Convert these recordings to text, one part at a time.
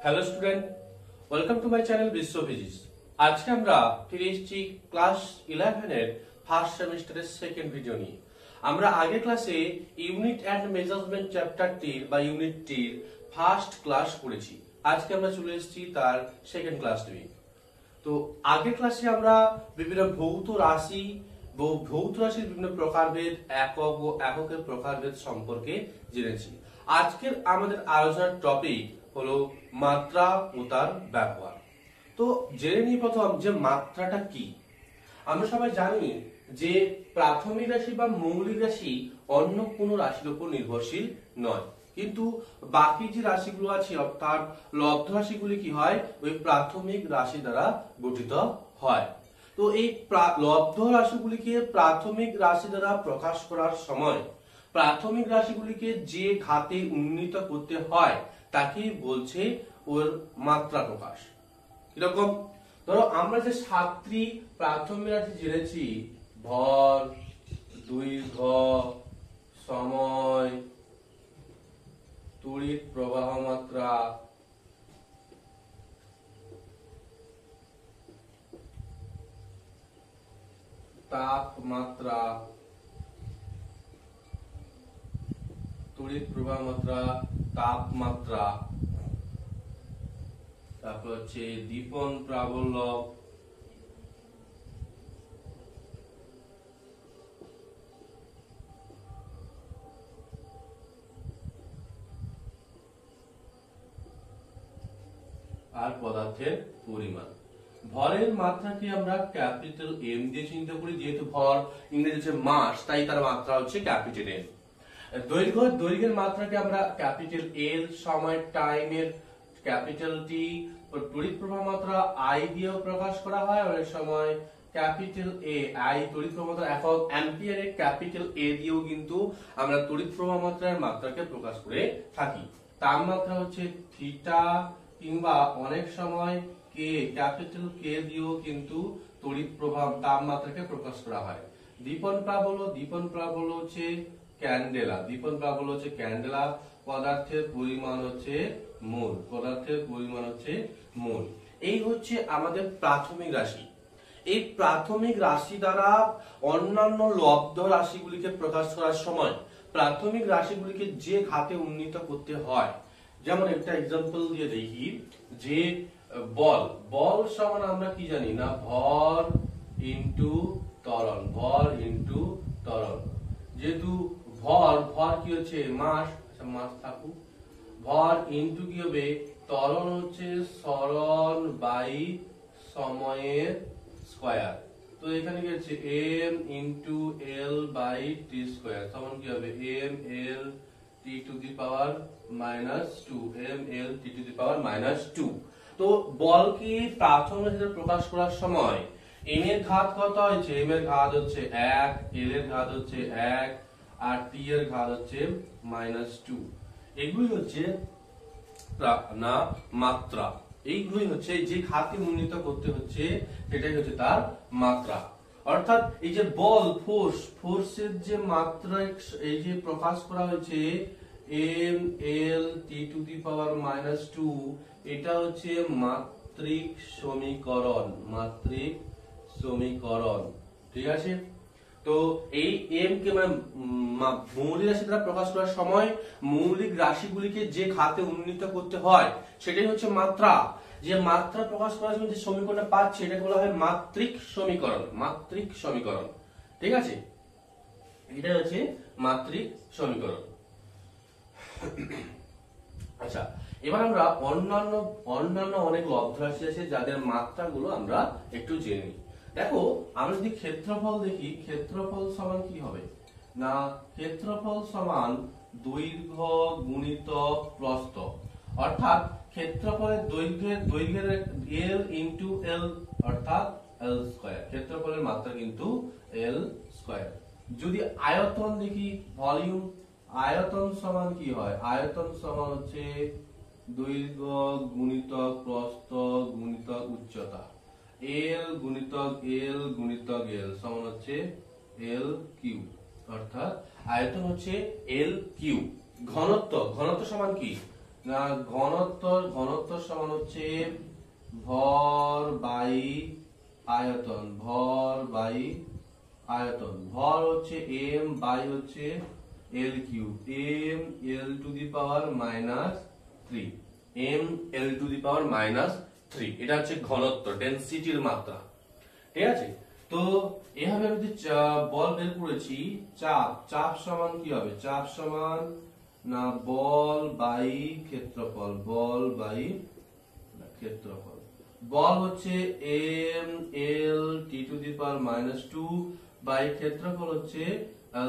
Hello student, welcome to my channel বিশ্ব physics. আজকে আমরা ফিরে এসেছি ক্লাস 11 এর ফার্স্ট সেমিস্টারের সেকেন্ড ভিডিও নিয়ে। আমরা আগের ক্লাসে ইউনিট অ্যান্ড মেজারমেন্ট চ্যাপ্টারটির বা ইউনিটটির ফার্স্ট ক্লাস করেছি। আজকে আমরা চলে এসেছি তার সেকেন্ড ক্লাস নিয়ে। তো আগের ক্লাসে আমরা বিভিন্ন ভৌত রাশির বিভিন্ন প্রকারভেদ, একক ও এককের প্রকারভেদ সম্পর্কে জেনেছি। আজকের আমাদের আলোচনার টপিক হলো মাত্রা ও তার ব্যবহার। তো জেনে নিই প্রথম যে মাত্রাটা কি। আমরা সবাই জানি যে প্রাথমিক রাশি বা মৌলিক রাশি অন্য কোনো রাশির উপর নির্ভরশীল নয়, কিন্তু বাকি যে রাশিগুলো আছে অর্থাৎ লব্ধ রাশিগুলি কি হয়, ওই প্রাথমিক রাশি দ্বারা গঠিত হয়। তো এই লব্ধ রাশিগুলিকে প্রাথমিক রাশি দ্বারা প্রকাশ করার সময় প্রাথমিক রাশিগুলিকে যে ঘাতে উন্নীত করতে হয় তাকে বলছে ওর মাত্রা প্রকাশ। এরকম ধরো আমরা যে সাতটি প্রাথমিক রাশি জেনেছি, ভর, দৈর্ঘ্য, সময়, তড়িৎ প্রবাহ মাত্রা, তাপমাত্রা, তড়িৎ প্রবাহ মাত্রা, তাপমাত্রা, তারপর হচ্ছে দীপন প্রাবল্য, আর পদার্থের পরিমাণ। ভরের মাত্রাকে আমরা ক্যাপিটাল এম দিয়ে চিহ্নিত করি, যেহেতু ভর ইংরেজি হচ্ছে মাস, তাই তার মাত্রা হচ্ছে ক্যাপিটাল এম। দৈর্ঘ্যের মাত্রাকে আমরা ক্যাপিটাল এল, সময় টাইমের ক্যাপিটাল টি, তড়িৎ প্রবাহ মাত্রা আই দিয়েও প্রকাশ করা হয়। অনেক সময় ক্যাপিটাল এ আই তড়িৎ প্রবাহ মাত্রা একক অ্যাম্পিয়ারে ক্যাপিটাল এ দিয়েও কিন্তু আমরা তড়িৎ প্রবাহ মাত্রার মাত্রাকে প্রকাশ করে থাকি। তাপমাত্রা হচ্ছে থিটা, কিংবা অনেক সময় কে ক্যাপিটাল কে দিয়েও কিন্তু তড়িৎ প্রবাহ তাপমাত্রাকে প্রকাশ করা হয়। দীপন প্রাবল্য হচ্ছে ক্যান্ডেলা, পদার্থের পরিমাণ হচ্ছে মোল। এই হচ্ছে আমাদের প্রাথমিক রাশি। এই প্রাথমিক রাশি দ্বারা অন্যান্য লব্ধ রাশিগুলিকে প্রকাশ করার সময় প্রাথমিক রাশিগুলিকে যে ঘাতে উন্নীত করতে হয়, যেমন একটা এক্সাম্পল দিয়ে দেখি যে বল সমান আমরা কি জানি না, ভর ইনটু ত্বরণ। যেহেতু ভর কি হচ্ছে মাস, মাস থাকুক, ভর ইনটু কি হবে ত্বরণ হচ্ছে সরণ বাই সময়ের স্কয়ার। তো এখানে কি হচ্ছে m into l by t square সমান কি হবে ml t to the power -2। তো বলকে প্রাথমিক রাশিতে প্রকাশ করার সময় m এর ঘাত কত হয়েছে, m এর ঘাত হচ্ছে 1, l এর ঘাত হচ্ছে 1 আর t এর ঘাত হচ্ছে -2। এগুলি হচ্ছে মাত্রা। এইগুলোই হচ্ছে যে ঘাতে উন্নীত করতে হচ্ছে, সেটাই হচ্ছে তার মাত্রা। অর্থাৎ এই যে বল ফোর্সের যে মাত্রা এই যে প্রকাশ করা হয়েছে ml t to the power -2, এটা হচ্ছে মাত্রিক সমীকরণ। ঠিক আছে। তো এই m কে মৌলিক রাশি দ্বারা প্রকাশ করার সময় মৌলিক রাশিগুলিকে যে ঘাতে উন্নীত করতে হয় সেটাই হচ্ছে মাত্রা। যে মাত্রা প্রকাশ করার সময় যে সমীকরণটা পাচ্ছে এটাকে বলা হয় মাত্রিক সমীকরণ। ঠিক আছে, এটা হচ্ছে মাত্রিক সমীকরণ। আচ্ছা, এবার আমরা অন্যান্য অনেক লব্ধ রাশি আছে যাদের মাত্রাগুলো আমরা একটু জেনে নিই। দেখো, আমরা যদি ক্ষেত্রফল দেখি, ক্ষেত্রফল সমান কি হবে না, ক্ষেত্রফল সমান দৈর্ঘ্য গুণিতক প্রস্থ। অর্থাৎ ক্ষেত্রফলের দৈর্ঘ্যের l ইনটু l অর্থাৎ l স্কয়ার। ক্ষেত্রফলের মাত্রা কিন্তু l স্কয়ার। যদি আয়তন দেখি, ভলিউম, আয়তন সমান কি হয়, আয়তন সমান হচ্ছে দৈর্ঘ্য গুণিতক প্রস্থ গুণিতক উচ্চতা। l গুণিতক l সমান হচ্ছে l কিউব, অর্থাৎ আয়তন হচ্ছে l কিউব। ঘনত্ব সমান কি, না ঘনত্ব সমান হচ্ছে ভর বাই আয়তন, ভর বাই আয়তন। ভর হচ্ছে m বাই হচ্ছে l cube, m l two the power minus 3, m l two the power minus 3, এটা হচ্ছে ঘনত্ব, ডেনসিটির মাত্রা। ঠিক আছে, তো এভাবে আমি বল বের করেছি। চাপ সমান কি হবে? চাপ সমান না বল বাই ক্ষেত্রফল, বল বাই ক্ষেত্রফল। বল হচ্ছে m l t to the power minus 2 by ক্ষেত্রফল হচ্ছে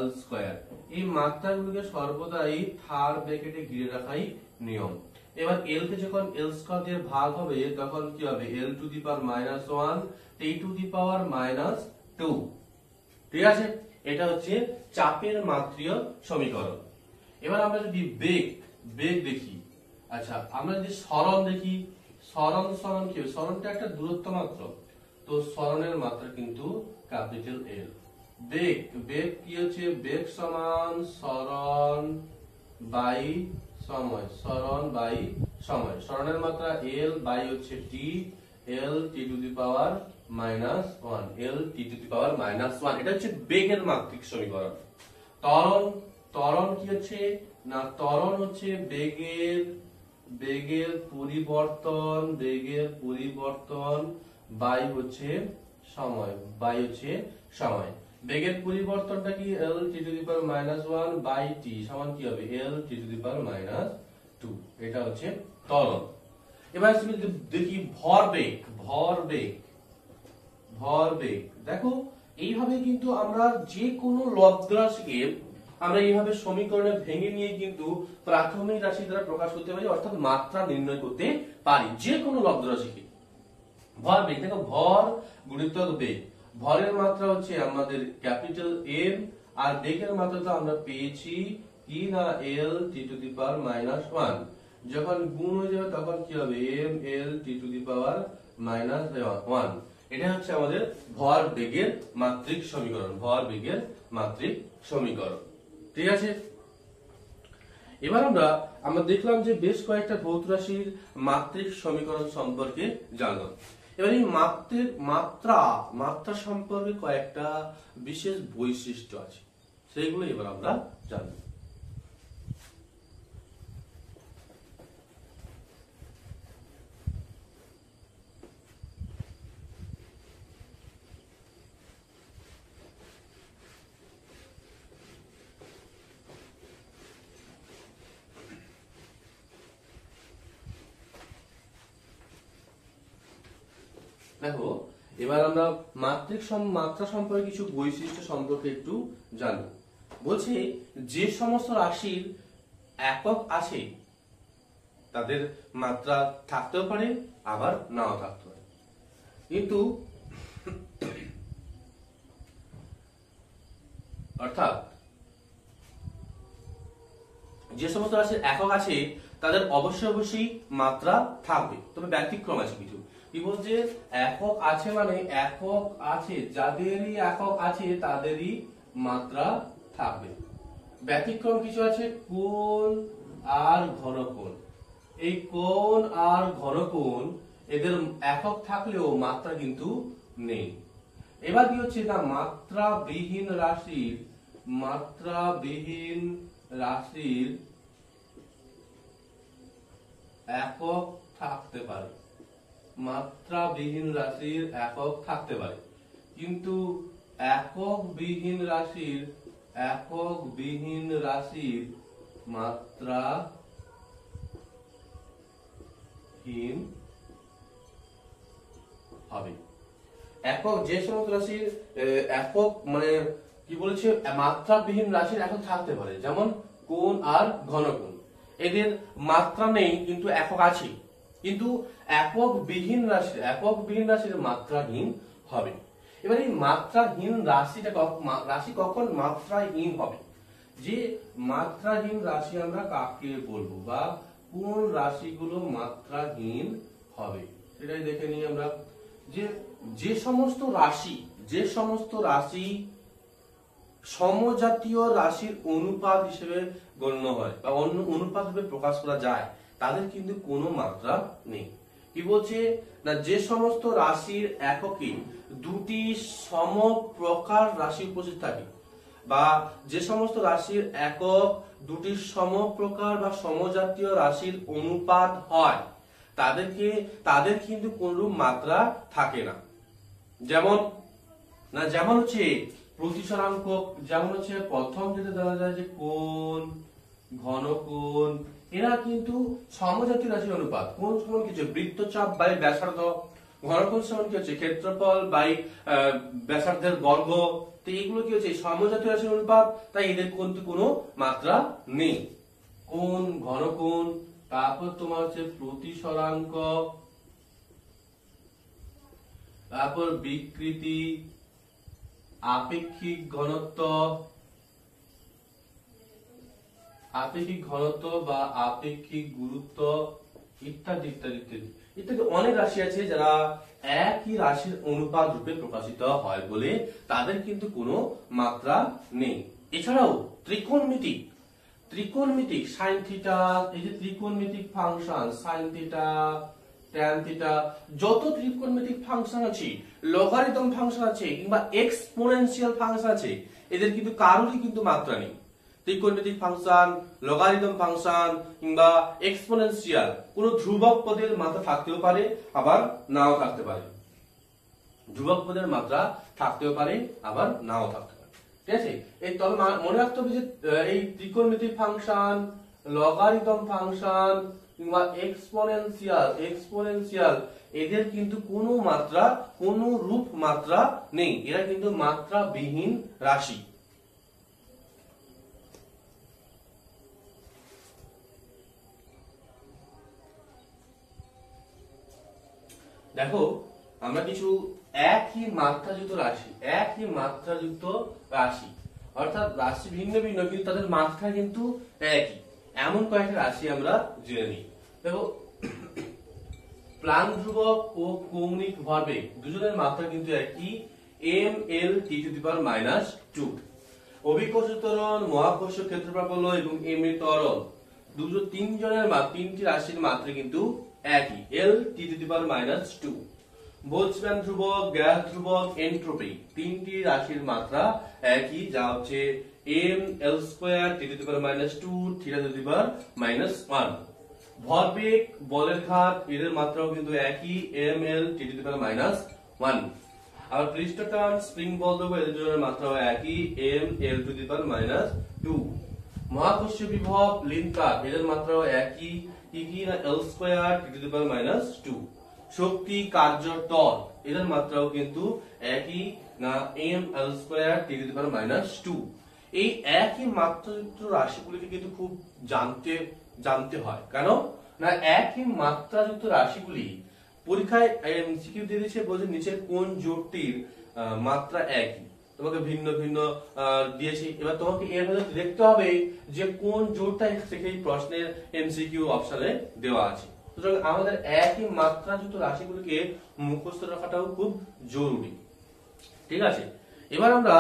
l স্কয়ার। এই মাত্রাগুলোকে সর্বদাই থার্ড ব্র্যাকেটে ঘিরে রাখাই নিয়ম। এবার l কে যখন l স্কয়ার দিয়ে ভাগ হবে তখন কি হবে? l two the power minus 1 t to the power minus 2। ঠিক আছে, এটা হচ্ছে চাপের মাত্রীয় সমীকরণ। এবার আমরা যদি বেগ দেখি, আচ্ছা আমরা যদি সরণ দেখি, সরণ সমান কি? সরণটা একটা দূরত্ব মাত্র, তো সরণের মাত্রা কিন্তু ক্যাপিটাল এল। বেগ কি হচ্ছে? বেগ সমান সরণ বাই সময়, সরণ বাই সময়। সরণের মাত্রা এল বাই হচ্ছে T, L T to the power minus 1, L T to the power minus 1। এটা হচ্ছে বেগের মাত্রিক সমীকরণ। ত্বরণ কি হচ্ছে? না ত্বরণ হচ্ছে বেগের পরিবর্তন বাই হচ্ছে সময়, বেগের পরিবর্তনটা কি? l t to the power minus 1 by t সমান কি হবে? l t to the power minus 2। এটা হচ্ছে ত্বরণ। এবার তুমি দেখি ভরবেগ। দেখো এইভাবে কিন্তু আমরা যে কোনো লব্ধ রাশিকে আমরা এইভাবে সমীকরণে ভেঙে নিয়ে কিন্তু প্রাথমিক রাশি দ্বারা প্রকাশ করতে পারি, অর্থাৎ মাত্রা নির্ণয় করতে পারি যে কোনো লব্ধ রাশিকে। ভরবেগ দেখো, ভর গুণিতক বেগ, ভরের মাত্রা হচ্ছে আমাদের ক্যাপিটাল এম, আর বেগের মাত্রা তো আমরা পেয়েছি কি না এল T to the power minus 1। যখন গুণ হয়ে যাবে তখন কি হবে? M L T to the power minus 1। এটা হচ্ছে আমাদের ভর বেগের মাত্রিক সমীকরণ, ঠিক আছে। এবার আমরা দেখলাম যে বেশ কয়েকটা ভৌত রাশির মাত্রিক সমীকরণ সম্পর্কে জানলাম। এবার এই মাত্রা সম্পর্কে কয়েকটা বিশেষ বৈশিষ্ট্য আছে, সেইগুলো এবার আমরা জানব। দেখো এবার আমরা মাত্রা সম্পর্কে কিছু বৈশিষ্ট্য সম্পর্কে একটু জানব। বলছে যে সমস্ত রাশির একক আছে তাদের মাত্রা থাকতেও পারে আবার নাও থাকতে পারে, কিন্তু অর্থাৎ যে সমস্ত রাশির একক আছে তাদের অবশ্যই মাত্রা থাকবে, তবে ব্যতিক্রম আছে কিছু। কি বলছে? একক আছে মানে একক আছে, যাদেরই একক আছে তাদেরই মাত্রা থাকবে। ব্যতিক্রম কিছু আছে, কোণ আর ঘনকোণ। এই কোণ আর ঘনকোণ এদের একক থাকলেও মাত্রা কিন্তু নেই। এবার কি হচ্ছে না মাত্রাবিহীন রাশির একক থাকতে পারে, মাত্রাবিহীন রাশির একক থাকতে পারে, কিন্তু এককবিহীন রাশির মাত্রাহীন হবে। একক যে সমস্ত রাশির একক মানে কি বলেছে মাত্রাবিহীন রাশির একক থাকতে পারে, যেমন কোণ আর ঘনকোণ, এদের মাত্রা নেই কিন্তু একক আছে, কিন্তু এককবিহীন রাশির মাত্রাহীন হবে। এবার এই মাত্রাহীন রাশি কখন মাত্রাহীন হবে? যে মাত্রাহীন রাশি আমরা কাকে বলবো বা কোন রাশিগুলো মাত্রাহীন হবে সেটাই দেখে নিই আমরা। যে সমস্ত রাশি সমজাতীয় রাশির অনুপাত হিসেবে গণ্য হয় বা অন্য অনুপাত হিসেবে প্রকাশ করা যায়, তাদের কিন্তু কোনো মাত্রা নেই। কি বলছে না, যে সমস্ত রাশির এককে দুটি সমপ্রকার রাশি উপস্থিত থাকে, বা যে সমস্ত রাশির একক দুটি সমপ্রকার বা সমজাতীয় রাশির অনুপাত হয়, তাদের কিন্তু কোনরূপ মাত্রা থাকে না। যেমন হচ্ছে প্রতিসরাঙ্ক, যেমন হচ্ছে প্রথম যেটা দেওয়া যায় যে কোণ, ঘনকোণ, এরা কিন্তু সমজাতীয় রাশির অনুপাত। কোণ সমান কি হচ্ছে বৃত্তচাপ বাই ব্যাসার্ধ, ঘনকোণ সমান কি হচ্ছে ক্ষেত্রফল বাই ব্যাসার্ধের বর্গ। তো এগুলো কি হচ্ছে সমজাতীয় রাশির অনুপাত, তাই এদের কিন্তু কোনো মাত্রা নেই। কোণ, ঘনকোণ, তারপর তোমার হচ্ছে প্রতিসরাঙ্ক, তারপর বিকৃতি, আপেক্ষিক ঘনত্ব বা আপেক্ষিক গুরুত্ব ইত্যাদি ইত্যাদি ইত্যাদি ইত্যাদি অনেক রাশি আছে যারা একই রাশির অনুপাত রূপে প্রকাশিত হয় বলে তাদের কিন্তু কোনো মাত্রা নেই। এছাড়াও ত্রিকোণমিতিক সাইন থিটা, এই যে ত্রিকোণমিতিক function sine theta, tan theta, যত ত্রিকোণমিতিক ফাংশন আছে, লগারিদম ফাংশন আছে কিংবা এক্সপোনেনশিয়াল ফাংশন আছে, এদের কিন্তু কারোরই কিন্তু মাত্রা নেই। ত্রিকোণমিতিক ফাংশন, লগারিদম ফাংশন কিংবা এক্সপোনেনশিয়াল কোন ধ্রুবক পদের মাত্রা থাকতেও পারে, আবার নাও থাকতে পারে। ধ্রুবক পদের মাত্রা থাকতেও পারে, আবার নাও থাকতে পারে। ঠিক আছে, এই তবে মনে রাখতে হবে যে এই ত্রিকোণমিতিক ফাংশন, লগারিদম ফাংশন কিংবা এক্সপোনেনশিয়াল এদের কিন্তু কোনো মাত্রা, কোনো রূপ মাত্রা নেই। এরা কিন্তু মাত্রাবিহীন রাশি। দেখো, আমরা কিছু একই মাত্রাযুক্ত রাশি অর্থাৎ রাশি ভিন্ন ভিন্ন কিন্তু তাদের মাত্রা কিন্তু একই, এমন কয়েকটা রাশি আমরা জেনে নিই। দেখো, প্লান ধ্রুবক ও কৌণিক ভরবেগ দুজনের মাত্রা কিন্তু একই, mL(t⁻²). অভিকর্ষ ত্বরণ, মহাকর্ষ ক্ষেত্রপ্রাবল্য এবং m এর ত্বরণ তিনটি রাশির মাত্রা কিন্তু একই, L(t⁻²). বোলৎজম্যান ধ্রুবক, গ্যাস ধ্রুবক, এনট্রপি তিনটি রাশির মাত্রা একই, যা হচ্ছে mL²(t⁻²) ভরবেগ, বলের ঘাত এদের মাত্রাও কিন্তু একই, mL(t⁻²). আর পৃষ্ঠটান, স্প্রিং বল দেবো, এদের জন্য মাত্রাও একই, mL(2). মহাকর্ষীয় বিভব, লিনকার এদের মাত্রাও একই, না L²(t⁻²). শক্তি, কার্য, টর্ক এদের মাত্রাও কিন্তু একই, না mL²(t⁻²). এই একই মাত্রাযুক্ত রাশিগুলিকে কিন্তু খুব জানতে হয়। কেন না, একই মাত্রাযুক্ত রাশিগুলি পরীক্ষায় এমসিকিউ দিয়ে দিয়েছে, বলছে নিচের কোন জোড়টির মাত্রা একই। তোমাকে ভিন্ন ভিন্ন দিয়েছি, এবার তোমাকে এর মধ্যে দেখতে হবে যে কোন জোড়টা থেকে এই প্রশ্নের এমসিকিউ অপশনে দেওয়া আছে। সুতরাং আমাদের একই মাত্রাযুক্ত রাশিগুলিকে মুখস্থ রাখাটাও খুব জরুরি। ঠিক আছে, এবার আমরা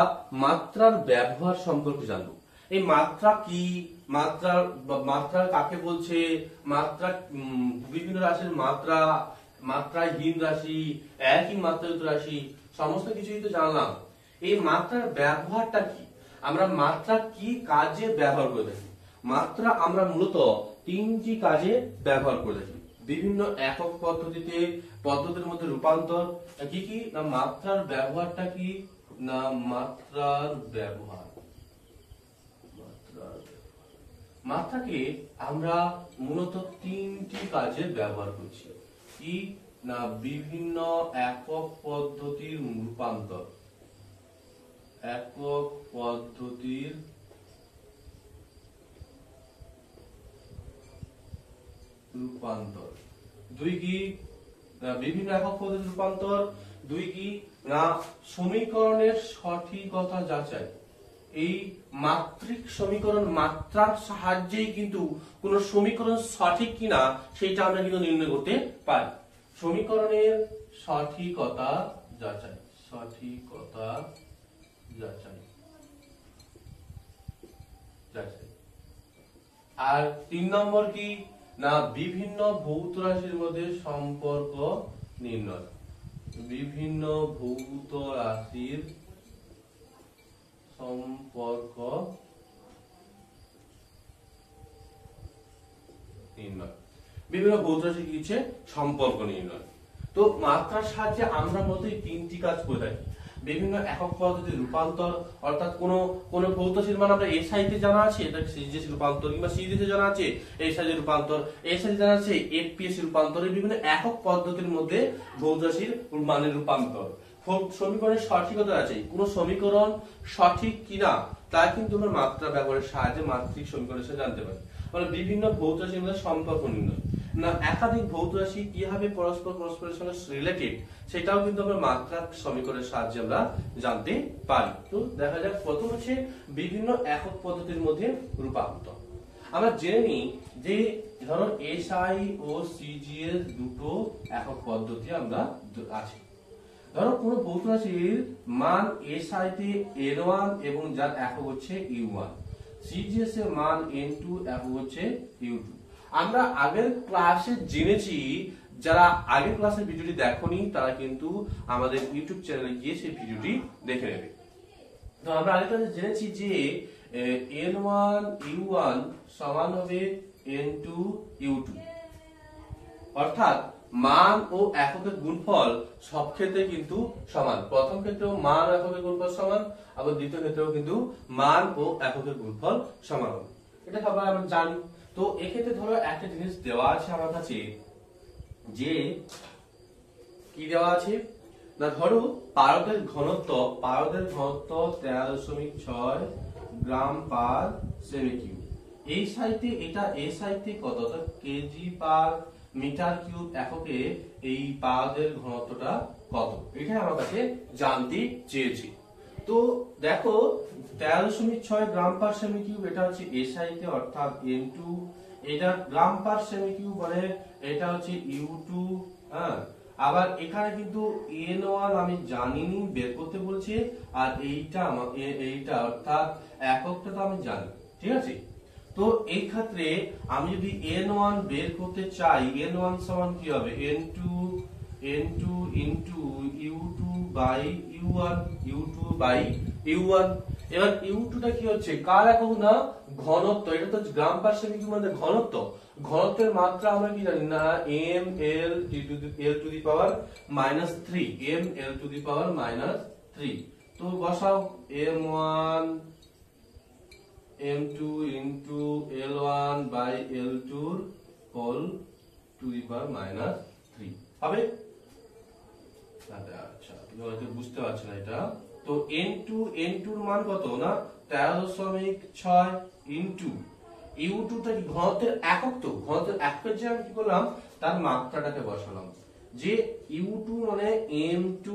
মাত্রার ব্যবহার সম্পর্কে জানবো। এই মাত্রা কি, মাত্রা কাকে বলছে, মাত্রা বিভিন্ন রাশির মাত্রা, মাত্রাহীন রাশি, একই মাত্রাযুক্ত রাশি, সমস্ত কিছুই তো জানলাম। এই মাত্রার ব্যবহারটা কি, আমরা মাত্রা কি কাজে ব্যবহার করে থাকি? মাত্রা আমরা মূলত তিনটি কাজে ব্যবহার করে থাকি। বিভিন্ন একক পদ্ধতির মধ্যে রূপান্তর কি কি না, মাত্রার ব্যবহারটা কি না, মাত্রাকে আমরা মূলত তিনটি কাজে ব্যবহার করছি। কি না, বিভিন্ন একক পদ্ধতির রূপান্তর, একক পদ্ধতির রূপান্তর। দুই কি না, বিভিন্ন একক পদ্ধতির রূপান্তর। দুই কি না, সমীকরণের সঠিকতা যাচাই। এই মাত্রিক সমীকরণ, মাত্রার সাহায্যেই কিন্তু কোন সমীকরণ সঠিক কিনা সেটা আমরা কিন্তু নির্ণয় করতে পারি। সমীকরণের সঠিকতা যাচাই, আর 3 নম্বর কি না বিভিন্ন ভৌত রাশির মধ্যে সম্পর্ক নির্ণয়। বিভিন্ন ভৌত রাশির সম্পর্ক নির্ণয়। বিভিন্ন ভৌত রাশি কি হচ্ছে? সম্পর্ক নির্ণয়। তো মাত্রার সাহায্যে আমরা মূলত এই তিনটি কাজ করে থাকি। বিভিন্ন একক পদ্ধতির রূপান্তর, অর্থাৎ কোন ভৌত রাশির মান আমরা এসআই তে জানা আছে, এটা সিজিএস রূপান্তর, কিংবা সিজি তে জানা আছে এসআই এর রূপান্তর, এসআই জানা আছে এফপিএস রূপান্তর, এই বিভিন্ন একক পদ্ধতির মধ্যে ভৌত রাশির মানের রূপান্তর। সমীকরণের সঠিকতা আছে, কোন সমীকরণ সঠিক কিনা তা কিন্তু আমরা মাত্রা ব্যবহারের সাহায্যে মাত্রিক সমীকরণের সাথে জানতে পারি। মানে বিভিন্ন ভৌত রাশির মধ্যে সম্পর্ক নির্ণয়, না একাধিক ভৌত রাশি কিভাবে পরস্পরের সঙ্গে রিলেটেড সেটাও কিন্তু আমরা মাত্রার সমীকরণের সাহায্যে আমরা জানতে পারি। তো দেখা যাক, প্রথম হচ্ছে বিভিন্ন একক পদ্ধতির মধ্যে রূপান্তর। আমরা জেনে নিই যে ধরো এসআই ও সিজিএস দুটো একক পদ্ধতি আমরা আছে। ধরো কোন ভৌত রাশির মান এসআই তে n1 এবং যার একক হচ্ছে u1, সিজিএস এর মান n2, একক হচ্ছে u2। আমরা আগের ক্লাসে জেনেছি, যারা আগের ক্লাসের ভিডিওটি দেখোনি তারা কিন্তু আমাদের ইউটিউব চ্যানেলে গিয়ে সেই ভিডিওটি দেখে নেবে। তো আমরা আগের ক্লাসে জেনেছি যে n1 u1 সমান হবে n2 u2, অর্থাৎ মান ও এককের গুণফল সব ক্ষেত্রে কিন্তু সমান। প্রথম ক্ষেত্রেও মান ও এককের গুণফল সমান, আবার দ্বিতীয় ক্ষেত্রেও কিন্তু মান ও এককের গুণফল সমান হবে, এটা সবাই আমরা জানি। তো এক্ষেত্রে ধরো একটা জিনিস দেওয়া আছে আমার কাছে, যে কি দেওয়া আছে না, ধরো পারদের ঘনত্ব 13.6 গ্রাম পার সেমি কিউব। এই সাইতে এটা এই সাইতে কত, কেজি পার মিটার কিউব এককে এই পারদের ঘনত্বটা কত, এটা আমার কাছে জানতে চেয়েছি। তো দেখো 13.6 গ্রাম পার সেমি কিউব, এটা হচ্ছে এসআই তে, অর্থাৎ n2, এটা গ্রাম পার সেমি কিউব মানে এটা হচ্ছে u2। হ্যাঁ, আবার এখানে কিন্তু n1 আমি জানিনি, বের করতে বলছে, আর এইটা অর্থাৎ এককটা তো আমি জানি, ঠিক আছে। তো এই ক্ষেত্রে আমি যদি n1 বের করতে চাই, n1 সমান কি হবে, n2 into u2 by u1, u2 by u1। এবার u2 টা কি হচ্ছে, কার একক না, ঘনত্ব। এটা তো গ্রাম পার সেমি কিউব মানে ঘনত্ব। ঘনত্বের মাত্রা আমরা কি জানি না, ml to the power -3, ml to the power -3। তো বসাও m1 m2 into l1 by l2 whole to the power -3 হবে। আচ্ছা, তুমি বুঝতে পারছো না এটা। তো n2 এর মান কত না, 13.6 into u2 টা কি ঘনত্বের একক, তো ঘনত্বের এককের যে আমি কি করলাম, তার মাত্রাটাকে বসালাম, যে u2 মানে m2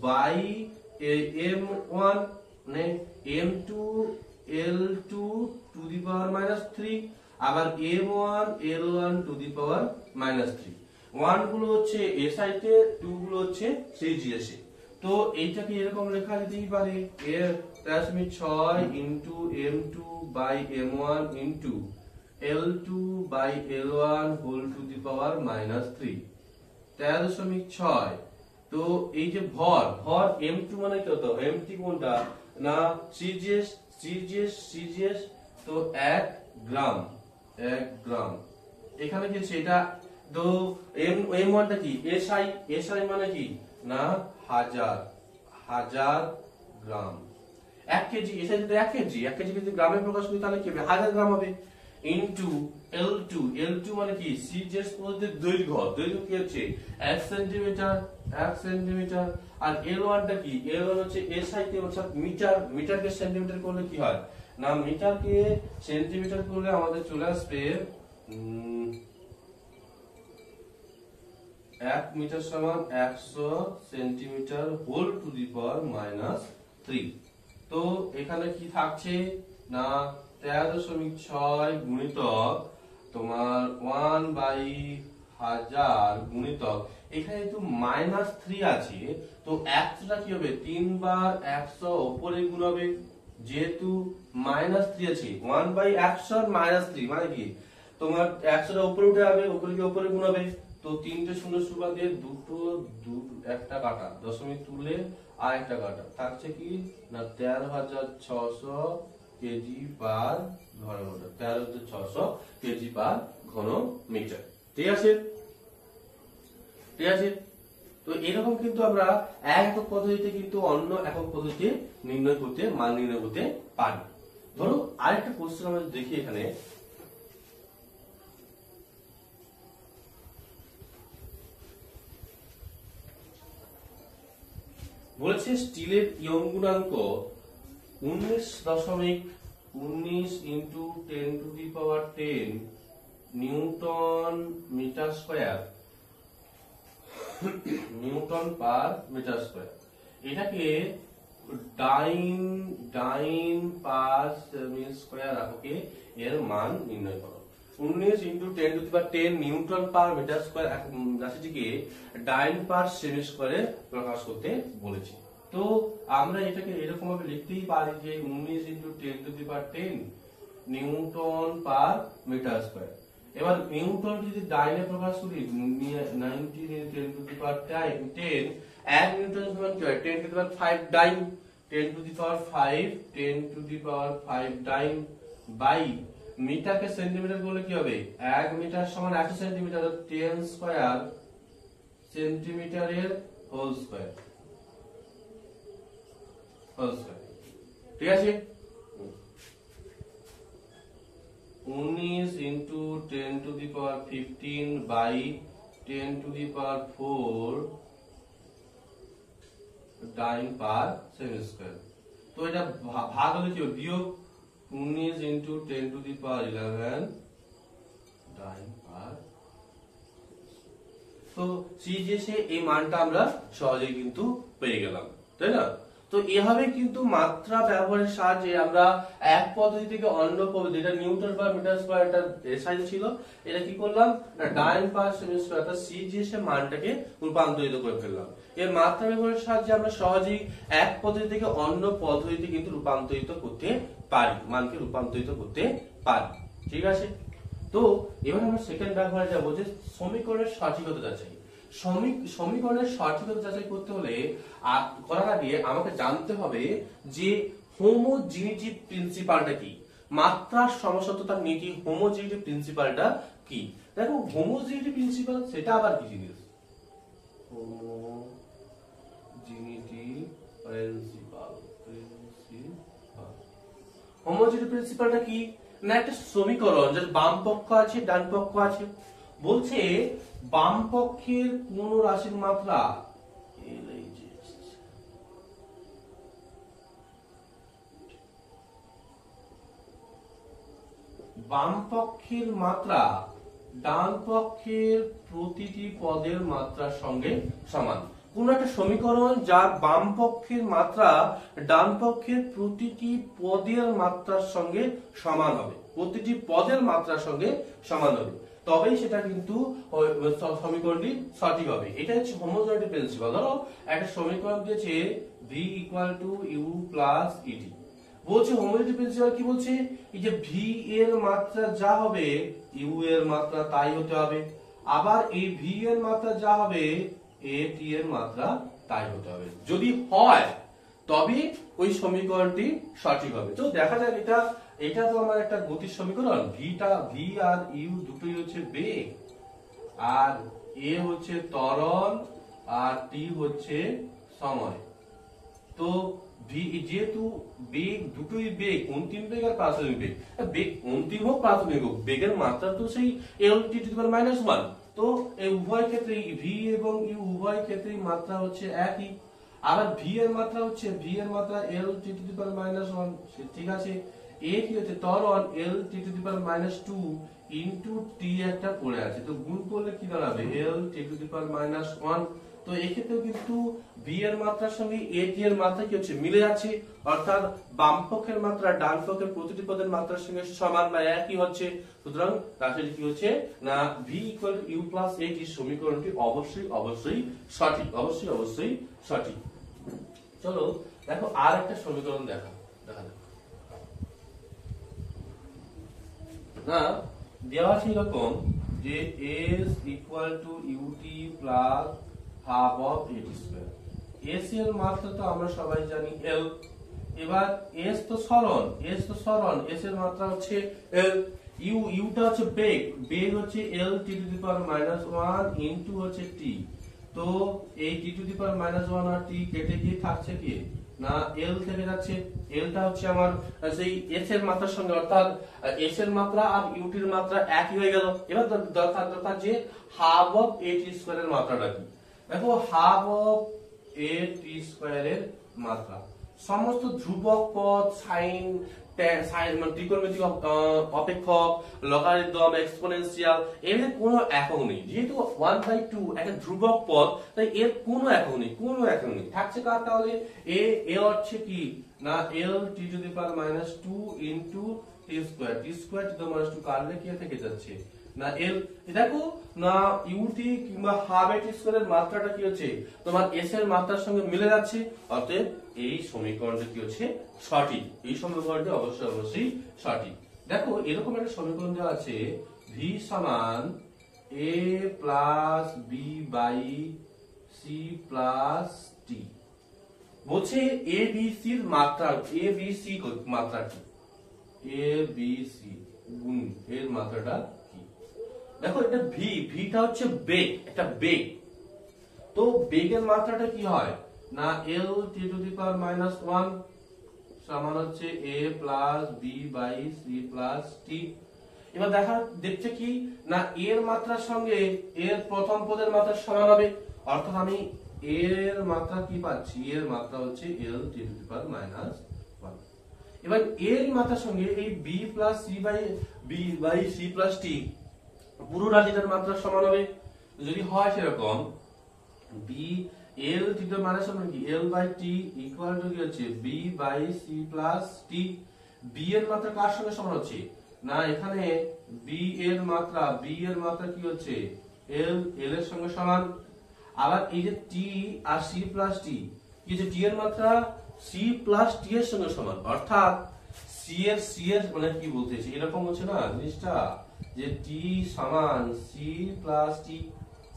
by m1 মানে m2 l2 to the power -3, আবার m1 l1 to the power -3। 1 গুলো হচ্ছে SI তে, 2 গুলো হচ্ছে CGS এ। তো এইটাকে এরকম লেখা যেতেই পারে, এর 13.6 into m2 by m1 into l2 by l1 whole to the power -3, 13.6। তো এই যে ভর m2 মানে কত, m2 কোনটা না, CGS, তো 1 গ্রাম, এখানে কি সেটা। তো m1 টা কি, SI মানে কি না, হাজার গ্রাম। 1 কেজি, SI যদি 1 কেজি যদি গ্রামে প্রকাশ করি তাহলে কি হবে, 1000 গ্রাম হবে। ইনটু L2 মানে কি, CGS পদ্ধতির দৈর্ঘ্য কি হচ্ছে 1 সেন্টিমিটার, আর L1 টা কি, L1 হচ্ছে SI তে, অর্থাৎ মিটারকে সেন্টিমিটার করলে কি হয় না, মিটারকে সেন্টিমিটার করলে আমাদের চলে আসবে 1 মিটার সমান 100 centimetre whole to the power -3। তো এখানে কি থাকছে না, 13.6 গুণিতক তোমার 1/1000 গুণিতক, এখানে একটু -3 আছে, তো 100টা কি হবে, 3 বার 100 উপরে গুণ হবে, যেহেতু -3 আছে, 1/100 -3 মানে কি তোমার 100টা উপরে উঠে যাবে, উপরে গিয়ে উপরে গুণ হবে। তো 3টে শূন্য সুবা দিয়ে একটা কাটা, দশমিক তুলে আর একটা কাটা থাকছে কি না 13,600 কেজি পার ঘন মিটার। 13,600 কেজি পার ঘন মিটার। ঠিক আছে, ঠিক আছে। তো এরকম কিন্তু আমরা এক একক পদ্ধতিতে কিন্তু অন্য একক পদ্ধতিতে নির্ণয় করতে, মান নির্ণয় করতে পারি। ধরো আরেকটা কোশ্চেন আমরা দেখি এখানে, বলেছে স্টিলের ইয়ং গুণাঙ্ক 19.19 into 10⁻10 newton meter square, newton per metre square. এটাকে ডাইন পার সেমি স্কয়ার রাখোকে এর মান নির্ণয় করো। 19 into 10⁻10 newton per metre square রাশিটিকে ডাইন পার সেমি স্কয়ারে প্রকাশ করতে বলেছি। তো আমরা এটাকে এরকম ভাবে লিখতেই পারি যে 19 into 10⁻10 newton per metre square. এবার নিউটন যদি ডাইনে প্রকাশ করি 19 ইন্টু 10⁻10, 1 নিউটন সমান কি হয় 10⁵ ডাইন, 10⁵ ডাইন বাই মিটারকে সেন্টিমিটার করলে কি হবে 1 মিটার সমান 100 সেন্টিমিটার, 10 স্কয়ার সেন্টিমিটারের হোল স্কয়ার। ঠিক আছে, 19 into 10⁻15 by 10⁴ dyne per cm square. তো এটা ভাগ হলে কি হবে বিয়োগ 19 ইন্টু 10⁻11 ডাইন পার। তো সিজিএসে এই মানটা আমরা সহজেই কিন্তু পেয়ে গেলাম, তাই না? তো এভাবে কিন্তু মাত্রা ব্যবহারের সাহায্যে আমরা এক পদ্ধতি থেকে অন্য পদ্ধতি, এটা নিউটন পার মিটার স্কয়ার এটা এসআই ছিল, এটা কি করলাম না ডাইন পার সেমি স্কয়ার অর্থাৎ সিজিএস এর মানটাকে রূপান্তরিত করে ফেললাম। এর মাত্রা ব্যবহারের সাহায্যে আমরা সহজেই এক পদ্ধতি থেকে অন্য পদ্ধতিতে কিন্তু রূপান্তরিত করতে পারি, মানকে রূপান্তরিত করতে পারি। ঠিক আছে, তো এবার আমরা সেকেন্ড ব্যবহারে যাব যে সমীকরণের সঠিকতা যাচাই। সমীকরণের সঠিকতা যাচাই করতে হলে করার আগে আমাকে জানতে হবে যে হোমোজিনিটি প্রিন্সিপালটা কি, মাত্রার সমসত্বতার নীতি হোমোজিনিটি প্রিন্সিপালটা কি। দেখো হোমোজিনিটি প্রিন্সিপাল সেটা আবার কি জিনিস, হোমোজিনিটি প্রিন্সিপাল, হোমোজিনিটি প্রিন্সিপালটা কি না একটা সমীকরণ যার বাম পক্ষ আছে ডান পক্ষ আছে। বলছে বাম পক্ষের কোন রাশির মাত্রা বাম পক্ষের মাত্রা ডান পক্ষের প্রতিটি পদের মাত্রার সঙ্গে সমান। কোন একটা সমীকরণ যার বাম পক্ষের মাত্রা ডান পক্ষের প্রতিটি পদের মাত্রার সঙ্গে সমান হবে, প্রতিটি পদের মাত্রার সঙ্গে সমান হবে, তবেই সেটা কিন্তু সমীকরণটি সঠিক হবে। এটা হচ্ছে হোমোজিনিটি প্রিন্সিপাল। ধরো একটা সমীকরণ দিয়েছে v = u + et, বলছে হোমোজিনিটি প্রিন্সিপাল কি বলছে এই যে v এর মাত্রা যা হবে u এর মাত্রা তাই হতে হবে, আবার এই v এর মাত্রা যা হবে at এর মাত্রা তাই হতে হবে। যদি হয় তবে ওই সমীকরণটি সঠিক হবে। তো দেখা যাক এটা তো আমার একটা গতির সমীকরণ, v আর u দুটোই হচ্ছে বেগ, আর a হচ্ছে ত্বরণ আর t হচ্ছে সময়। তো যেহেতু বেগ দুটোই বেগ, অন্তিম বেগ আর প্রাথমিক বেগ, অন্তিম হোক প্রাথমিক হোক, বেগের মাত্রা তো সেই lt⁻⁻1। তো এই উভয় ক্ষেত্রে v এবং u উভয় ক্ষেত্রেই মাত্রা হচ্ছে একই। আবার v এর মাত্রা lt⁻⁻1, ঠিক আছে। a কি হচ্ছে ত্বরণ lt⁻⁻2 ইনটু t একটা পড়ে আছে, তো গুণ করলে কি দাঁড়াবে lt⁻⁻1। তো এক্ষেত্রেও কিন্তু v এর মাত্রার সঙ্গে at এর মাত্রা কি হচ্ছে মিলে যাচ্ছে, অর্থাৎ বাম পক্ষের মাত্রা ডান পক্ষের প্রতিটি পদের মাত্রার সঙ্গে সমান বা একই হচ্ছে। সুতরাং রাশিটি কি হচ্ছে না v = u + at সমীকরণটি অবশ্যই সঠিক, অবশ্যই সঠিক। চলো দেখো আর একটা সমীকরণ দেখা যাক না। দেওয়া আছে এরকম যে s equal to U T plus half of A T square. s এর মাত্রা তো আমরা সবাই জানি l। এবার s তো সরণ, s এর মাত্রা হচ্ছে l। ইউটা হচ্ছে বেগ হচ্ছে l t to the power -1 into হচ্ছে t। তো এই t টু দি পাওয়ার -1 আর t কেটে গিয়ে থাকছে কি না l থেকে যাচ্ছে। lটা হচ্ছে আমার সেই s এর মাত্রার সঙ্গে, অর্থাৎ s এর মাত্রা আর ut এর মাত্রা একই হয়ে গেল। এবার দরকার যে হাফ অফ at স্কয়ার এর মাত্রাটা কি। দেখো হাফ অফ at স্কয়ার এর মাত্রা সমস্ত ধ্রুবক পদ, সাইন মানে ত্রিকোণমিতিক অপেক্ষক, লগারিদম, এক্সপোনেনশিয়াল, এর কোনো একক নেই। যেহেতু 1/2 একটা ধ্রুবক পদ, তাই এর কোনো একক নেই, থাকছে কার তাহলে এ হচ্ছে কি না l t to the power -2 into t square to the power -2 কাটলে কি থেকে যাচ্ছে না l। দেখো না ইউটি কিংবা হাফ এটি স্কয়ার এর মাত্রাটা কি হচ্ছে তোমার s এর মাত্রার সঙ্গে মিলে যাচ্ছে। অতএব এই সমীকরণটা কি হচ্ছে সঠিক, এই সমীকরণটি অবশ্যই সঠিক। দেখো এরকম একটা সমীকরণ দেওয়া আছে v সমান a plus b by c plus t। বলছে a b c এর মাত্রা, a b c মাত্রা কি, a b c গুণ এর মাত্রাটা কি। দেখো এটা ভিটা হচ্ছে বেগ, একটা বেগ। তো বেগের মাত্রাটা কি হয় না l t to the power -1 সমান হচ্ছে a plus b by c plus t। এবার দেখছে কি না এর মাত্রার সঙ্গে এর প্রথম পদের মাত্রা সমান হবে, অর্থাৎ আমি এর মাত্রা কি পাচ্ছি, এর মাত্রা হচ্ছে l t to the power -1। এবার এর মাত্রার সঙ্গে এই b plus c by c plus t পুরো রাশিটার মাত্রা সমান হবে। যদি হয় সেরকম b l t এর মান সমান কি l by t equal to কি হচ্ছে b by c plus t। b এর মাত্রা কার সঙ্গে সমান হচ্ছে না এখানে b এর মাত্রা কি হচ্ছে l এর সঙ্গে সমান। আবার এই যে t আর c প্লাস t, কি যে t এর মাত্রা c প্লাস t এর সঙ্গে সমান, অর্থাৎ c এর মানে কি বলতেছি এরকম হচ্ছে না জিনিসটা যে t সমান c প্লাস t,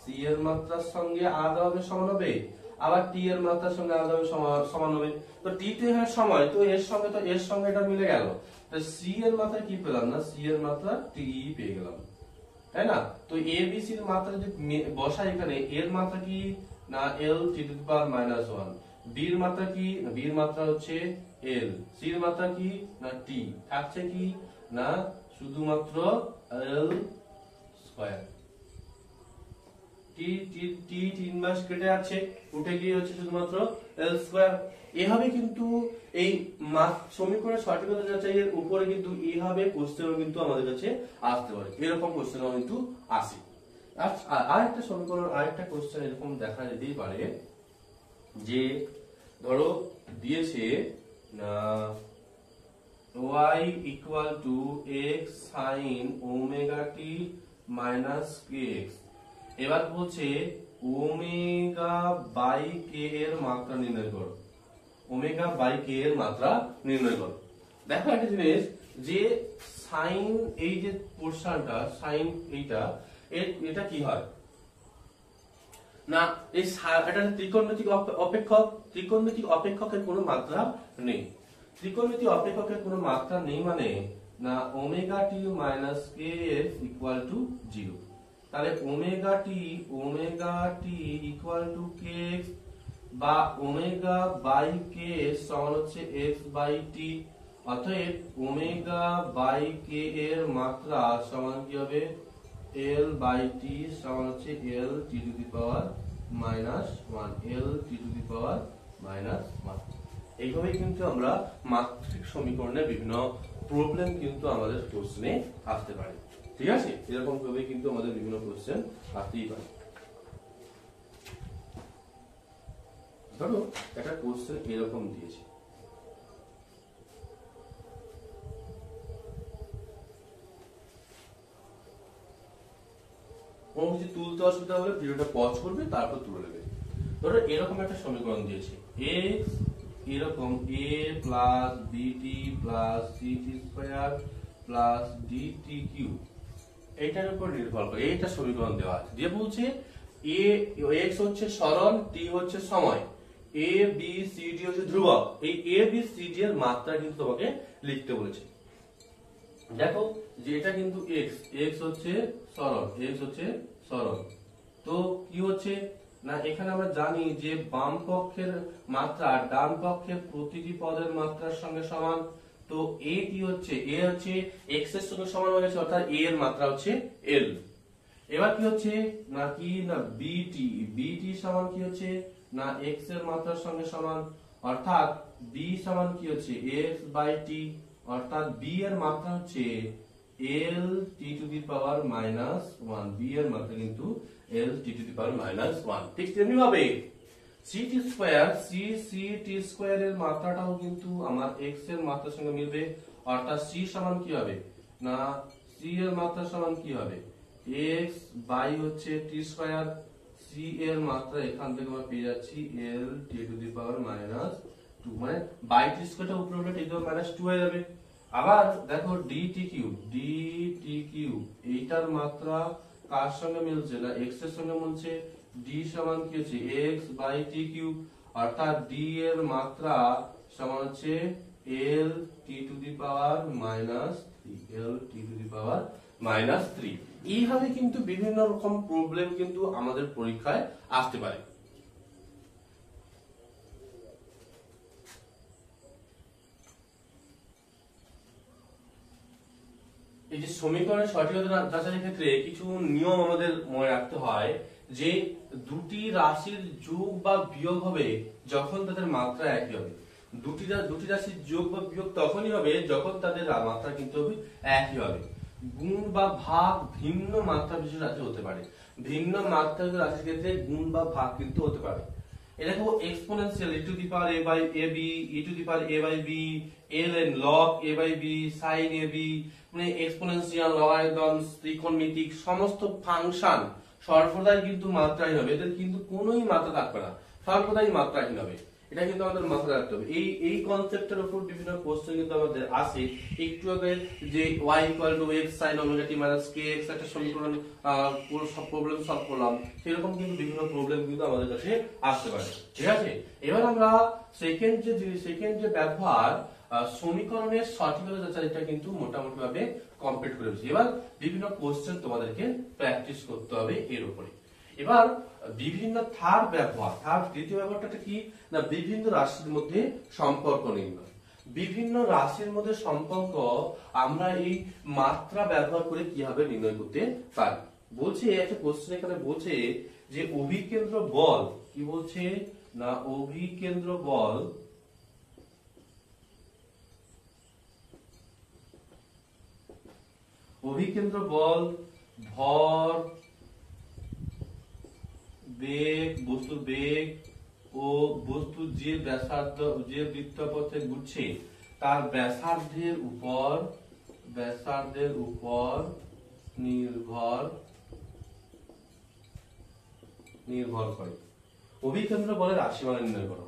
c এর মাত্রার সঙ্গে আলাদাভাবে সমান হবে, আবার t এর মাত্রার সঙ্গে আলাদাভাবে সমান হবে। তো t তো এখানে সময়, তো এর সঙ্গে এটা মিলে গেল। তো c এর মাত্রা কি পেলাম না c এর মাত্রা t পেয়ে গেলাম, তাই না। তো a b c এর মাত্রা যদি বসাই এখানে, এর মাত্রা কি না l t to the power -1, b এর মাত্রা কি না b এর মাত্রা হচ্ছে l, c এর মাত্রা কি না t, থাকছে কি না শুধুমাত্র l স্কয়ার। t ইনভার্স কেটে আছে, উঠে গিয়ে হচ্ছে শুধুমাত্র l স্কয়ার। এভাবে কিন্তু এই সমীকরণের সঠিকতা যাচাইয়ের উপরে কিন্তু এইভাবে কোশ্চেনও কিন্তু আমাদের কাছে আসতে পারে, এরকম কোশ্চেনও কিন্তু আসে। আরেকটা সমীকরণ, আরেকটা কোশ্চেন এরকম দেখা যেতেই পারে যে ধরো দিয়েছে y equal to x sin omega t minus kx। এবার বলছে ওমেগা বাই কে এর মাত্রা নির্ণয় করো, ওমেগা বাই কে এর মাত্রা নির্ণয় করো। দেখো একটা জিনিস যে সাইন, এই যে পোরশনটা সাইন এইটা, এটা কি হয় না এই এটা ত্রিকোণমিতিক অপেক্ষক, ত্রিকোণমিতিক অপেক্ষকের কোনো মাত্রা নেই। ত্রিকোণমিতিক অপেক্ষকের কোনো মাত্রা নেই মানে না omega t minus K F equal to 0। তাহলে omega T equal to K x বা ওমেগা বাই কে সমান হচ্ছে এক্স বাই টি। অতএব ওমেগা বাই কে এর মাত্রা সমান কি হবে l বাই টি সমান হচ্ছে l T to the power -1, l T to the power -1। এইভাবেই কিন্তু আমরা মাত্রিক সমীকরণের বিভিন্ন প্রবলেম কিন্তু আমাদের কোশ্চেনে আসতে পারে, ঠিক আছে। এরকম ভাবে কিন্তু আমাদের বিভিন্ন কোশ্চেন আসতেই পারে। ধরো একটা কোশ্চেন এরকম দিয়েছে, কোনো কিছু তুলতে অসুবিধা হলে ভিডিওটা পজ করবে, তারপর তুলে নেবে। ধরো এরকম একটা সমীকরণ দিয়েছে x এরকম a plus bt plus ct square plus dt cube এইটার উপর নির্ভর করে এইটা সমীকরণ দেওয়া আছে, দিয়ে বলছে এ এক্স হচ্ছে সরণ, টি হচ্ছে সময়, এ বি সি ডি হচ্ছে ধ্রুবক। এই এ বি সি ডি এর মাত্রা কিন্তু তোমাকে লিখতে বলেছে। দেখো যে এটা কিন্তু এক্স, এক্স হচ্ছে সরণ, এক্স হচ্ছে সরণ। তো কি হচ্ছে না, এখানে আমরা জানি যে বাম পক্ষের মাত্রা ডান পক্ষের প্রতিটি পদের মাত্রার সঙ্গে সমান। তো এ কি হচ্ছে, এ হচ্ছে এক্স এর সঙ্গে সমান হয়ে গেছে, অর্থাৎ এ এর মাত্রা হচ্ছে এল। এবার কি হচ্ছে না কি না বিটি, বিটি সমান কি হচ্ছে না এক্স এর মাত্রার সঙ্গে সমান, অর্থাৎ বি সমান কি হচ্ছে এক্স বাই টি, অর্থাৎ বি এর মাত্রা হচ্ছে L T to the power minus one. B এর মাত্রা কিন্তু L T to the power minus one. ঠিক তেমনি ভাবে C T square, C C T square এর মাত্রাটাও কিন্তু আমার এক্স এর মাত্রার সঙ্গে মিলবে, অর্থাৎ সি সমান কি হবে না সি এর মাত্রা সমান কি হবে এক্স বাই হচ্ছে টি স্কোয়ার। সি এর মাত্রা এখান থেকে আমরা পেয়ে যাচ্ছি L T to the power minus two, মানে বাই টি স্কোয়ারটা উপরে উঠলে T to the power minus two হয়ে যাবে। আবার দেখো D T cube, D T cube এইটার মাত্রা কার সঙ্গে মিলছে না এক্স এর সঙ্গে মিলছে, ডি সমান কি হচ্ছে এক্স বাই টি কিউব, অর্থাৎ ডি এর মাত্রা সমান হচ্ছে L T to the power minus three, L T to the power minus three. এইভাবে কিন্তু বিভিন্ন রকম প্রবলেম কিন্তু আমাদের পরীক্ষায় আসতে পারে। এই যে সমীকরণের সঠিকতা যাচাইয়ের ক্ষেত্রে কিছু নিয়ম আমাদের মনে রাখতে হয়, যে দুটি রাশির যোগ বা বিয়োগ হবে যখন তাদের মাত্রা একই হবে। দুটি রাশির যোগ বা বিয়োগ তখনই হবে যখন তাদের মাত্রা কিন্তু হবে একই হবে। গুণ বা ভাগ ভিন্ন মাত্রা বিশিষ্ট রাশি হতে পারে, ভিন্ন মাত্রা রাশির ক্ষেত্রে গুণ বা ভাগ কিন্তু হতে পারে। এটা দেখো exponential e to the power a by ab, e to the power a by b, ln log a by b, sin ab, মানে এক্সপোনেনশিয়াল, লগারিদম, ত্রিকোণমিতিক সমস্ত ফাংশন সর্বদাই কিন্তু মাত্রাহীন হবে, এদের কিন্তু কোনোই মাত্রা থাকবে না, সর্বদাই মাত্রাহীন হবে। এটা কিন্তু আমাদের মাথায় রাখতে হবে। এই কনসেপ্টের উপর বিভিন্ন কোশ্চেন কিন্তু আমাদের আসে। একটু আগে যে y = x sin omega t - kx একটা সমীকরণ সব প্রবলেম সলভ করলাম, সেরকম কিন্তু বিভিন্ন প্রবলেম কিন্তু আমাদের কাছে আসতে পারে। ঠিক আছে, এবার আমরা সেকেন্ড যে ব্যবহার সমীকরণের সঠিকতা যাচাইটা কিন্তু মোটামুটি ভাবে কমপ্লিট করে দিয়েছি। এবার বিভিন্ন কোশ্চেন তোমাদেরকে প্র্যাকটিস করতে হবে এর উপরে। এবার বিভিন্ন দ্বিতীয় ব্যবহারটা কি না বিভিন্ন রাশির মধ্যে সম্পর্ক নির্ণয়। বিভিন্ন রাশির মধ্যে সম্পর্ক আমরা এই মাত্রা ব্যবহার করে কিভাবে নির্ণয় করতে পারি। বলছে একটা কোশ্চেন এখানে বলছে যে অভিকেন্দ্র বল, কি বলছে না অভিকেন্দ্র বল ভর, বেগ, বস্তুর বেগ ও বস্তু যে ব্যাসার্ধ, যে বৃত্তপথে ঘুরছে তার ব্যাসার্ধের উপর নির্ভর করে। অভিকেন্দ্র বলের রাশিমালা নির্ণয় করো।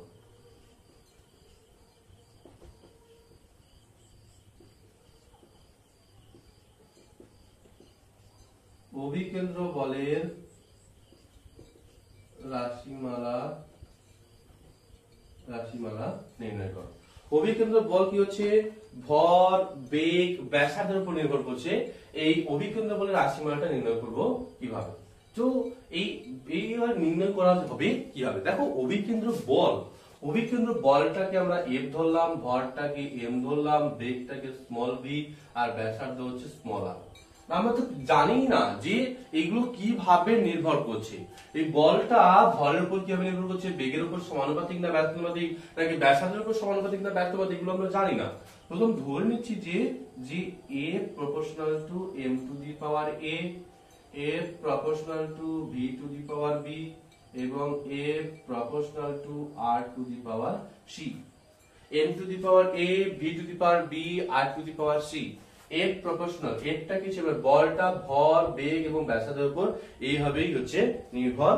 অভিকেন্দ্র বলের রাশিমালা নির্ণয় করো। অভিকেন্দ্র বল কি হচ্ছে ভর, বেগ, ব্যাসার্ধের উপর নির্ভর করছে। এই অভিকেন্দ্র বলের রাশিমালাটা নির্ণয় করব কিভাবে? তো এইবার নির্ণয় করা হবে কিভাবে? দেখো অভিকেন্দ্র বলটাকে আমরা এফ ধরলাম, ভরটাকে এম ধরলাম, বেগটাকে স্মল ভি আর ব্যাসার্ধ হচ্ছে স্মল আর। আমরা তো জানি না যে এগুলো কিভাবে নির্ভর করছে। এই বলটা ভরের উপর কিভাবে নির্ভর করছে, বেগের উপর সমানুপাতিক না ব্যস্তানুপাতিক, নাকি ব্যাসার্ধের উপর সমানুপাতিক না ব্যস্তানুপাতিক, এগুলো আমরা জানি না। প্রথম ধরে নিচ্ছি যে a proportional to m to the power a, a proportional to b to the power b এবং a proportional to r to the power c, m to the power a, b to the power b, r to the power c। F proportional, Fটা কি ছিল বলটা ভর, বেগ এবং ব্যাসার্ধের উপর এইভাবেই হচ্ছে নির্ভর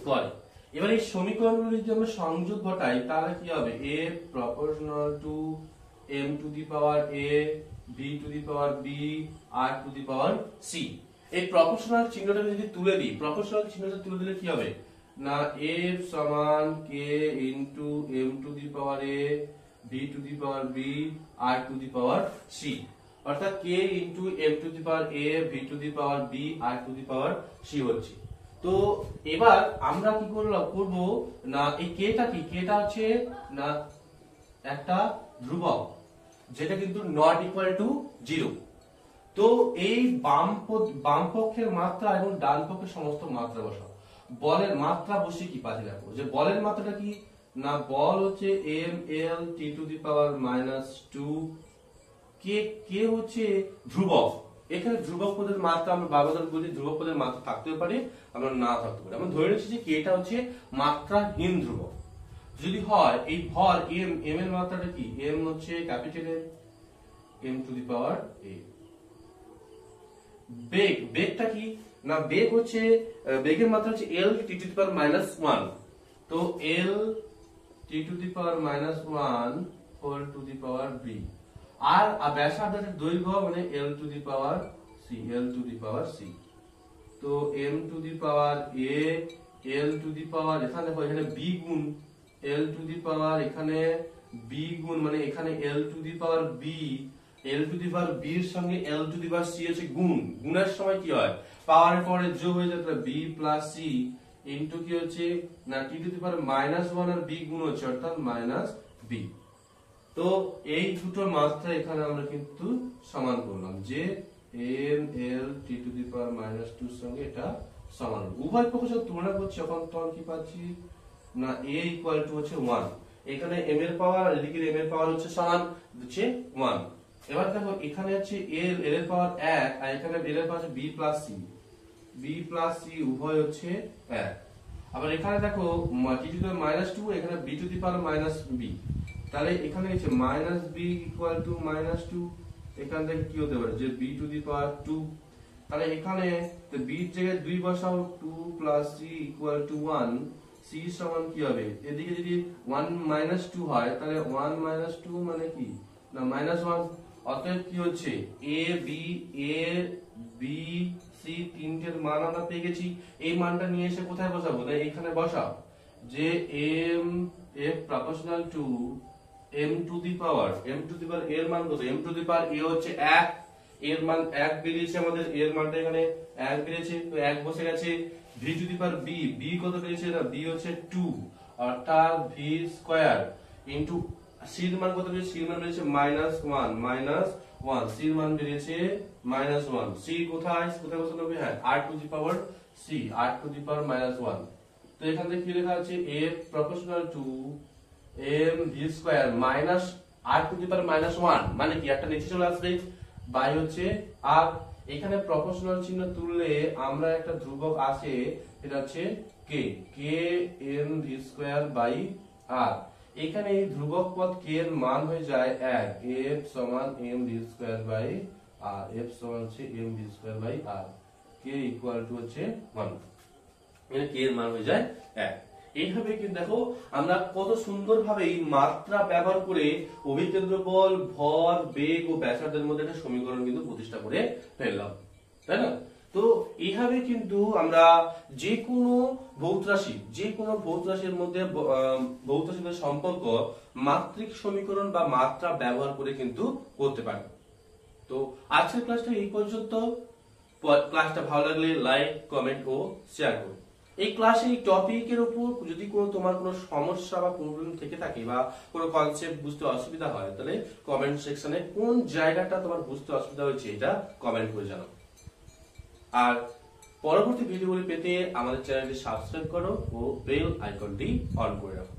করে। এবার এই সমীকরণগুলো যদি আমরা সংযোগ ঘটাই তাহলে কি হবে F proportional to m to the power a V to the power B R to the power C. এই প্রপোর্শনাল চিহ্নটা যদি তুলে দিই, প্রপোর্শনাল চিহ্নটা তুলে দিলে কি হবে না এফ সমান K into M to the power A V to the power B R to the power C, অর্থাৎ K into M to the power A V to the power B R to the power C হচ্ছে। তো এবার আমরা কি করব না এই কেটা কি, কেটা হচ্ছে না একটা ধ্রুবক যেটা কিন্তু নট ইকুয়াল টু 0। তো এই বাম পক্ষের মাত্রা এবং ডান পক্ষের সমস্ত মাত্রা বসাও। বলের মাত্রা বসে কি পাচ্ছি দেখো, যে বলের মাত্রাটা কি না বল হচ্ছে M L T to the power -2, কে হচ্ছে ধ্রুবক। এখানে ধ্রুবক পদের মাত্রা আমরা বারবার বলি ধ্রুবক পদের মাত্রা থাকতেও পারে আমরা না থাকতে পারে। আমরা ধরে নিচ্ছি যে কেটা হচ্ছে মাত্রাহীন ধ্রুবক। যদি হয় এই ভর এম এর মাত্রাটা কি, এম হচ্ছে capital M to the power এ। বেগটা কি না বেগ হচ্ছে বেগের মাত্রা হচ্ছে L T to the power -1। তো L T to the power -1 whole to the power B. আর ব্যাসার্ধের দৈর্ঘ্য মানে L to the power C, L to the power C. তো M to the power A L to the power এখানে দেখো এখানে B গুণ এল টু দি পাওয়ার এখানে বি গুণ মানে এখানে L to the power B, L to the power B এর সঙ্গে এল টু দি পাওয়ার সি হচ্ছে গুণ। গুণের সময় কি হয় পাওয়ারের পরে যোগ হয়ে যায় বি প্লাস সি ইনটু কি হচ্ছে না টি to the power -1 R B গুণ হচ্ছে অর্থাৎ -বি। তো এই দুটো মাত্রা এখানে আমরা কিন্তু সমান করলাম যে M L T to the power -2 এর সঙ্গে এটা সমান। উভয় পক্ষ যখন তুলনা করছি তখন কি পাচ্ছি না a ইকুয়াল টু হচ্ছে 1। এখানে m এর পাওয়ার আর এদিকে m এর পাওয়ার হচ্ছে সমান হচ্ছে 1। এবার দেখো এখানে হচ্ছে l এর পাওয়ার 1 আর এখানে l এর পাওয়ার হচ্ছে b প্লাস c উভয় হচ্ছে 1। আবার এখানে দেখো t টু দি পাওয়ার -2 এখানে b two the power -b, তাহলে এখানে হচ্ছে -b ইকুয়াল টু -2। এখান থেকে কি হতে পারে যে b টু দি পাওয়ার 2। তাহলে এখানে তো b এর জায়গায় 2 বসাও 2 plus c equal to 1। c সমান কি হবে এদিকে যদি 1 -2 হয় তাহলে 1 -2 মানে কি না -1। অতএব কি হচ্ছে a b c তিনটের মান আমরা পেয়ে গেছি। এই মানটা নিয়ে এসে কোথায় বসাবো না এখানে বসাও যে m f proportional to m to the power এর মান কত m to the power a হচ্ছে 1, এর মান 1 বেরিয়েছে আমাদের, এর মানটা এখানে 1 বেরিয়েছে তো 1 বসে গেছে। v two the power b কত বেরিয়েছে না b হচ্ছে 2 অর্থাৎ v স্কয়ার ইনটু c এর মান কত বেরিয়েছে, c এর মান বেরিয়েছে -1 c এর মান বেরিয়েছে -1। c কোথায় বসানো হবে হ্যাঁ r to the power c r to the power -1। তো এখান থেকে কি লেখা আছে f proportional to m v square minus r to the power -1 মানে কি একটা নিচে চলে আসবে বাই হচ্ছে আর এখানে প্রপোর্শনাল চিহ্ন তুললে আমরা একটা ধ্রুবক আসে এটা হচ্ছে k m v square by r। এখানে এই ধ্রুবক পদ k এর মান হয়ে যায় 1, f সমান m v square by r, f সমান হচ্ছে m v square by r, k equal to হচ্ছে 1। মানে k এর মান হয়ে যায় 1। এইভাবে কিন্তু দেখো আমরা কত সুন্দরভাবে এই মাত্রা ব্যবহার করে অভিকেন্দ্র বল ভর বেগ ও ব্যাসার্ধের মধ্যে একটা সমীকরণ কিন্তু প্রতিষ্ঠা করে ফেললাম, তাই না? তো এইভাবে কিন্তু আমরা যে কোনো ভৌত রাশির মধ্যে ভৌত রাশির সম্পর্ক মাত্রিক সমীকরণ বা মাত্রা ব্যবহার করে কিন্তু করতে পারি। তো আজকের ক্লাসটা এই পর্যন্ত। ক্লাসটা ভালো লাগলে লাইক কমেন্ট ও শেয়ার করুন। এই ক্লাসে এই টপিকের উপর যদি তোমার কোনো সমস্যা বা প্রবলেম থেকে থাকে বা কোনো কনসেপ্ট বুঝতে অসুবিধা হয় তাহলে কমেন্ট সেকশনে কোন জায়গাটা তোমার বুঝতে অসুবিধা হয়েছে এটা কমেন্ট করে জানাও। আর পরবর্তী ভিডিওগুলি পেতে আমাদের চ্যানেলটি সাবস্ক্রাইব করো ও বেল আইকনটি অন করে রাখো।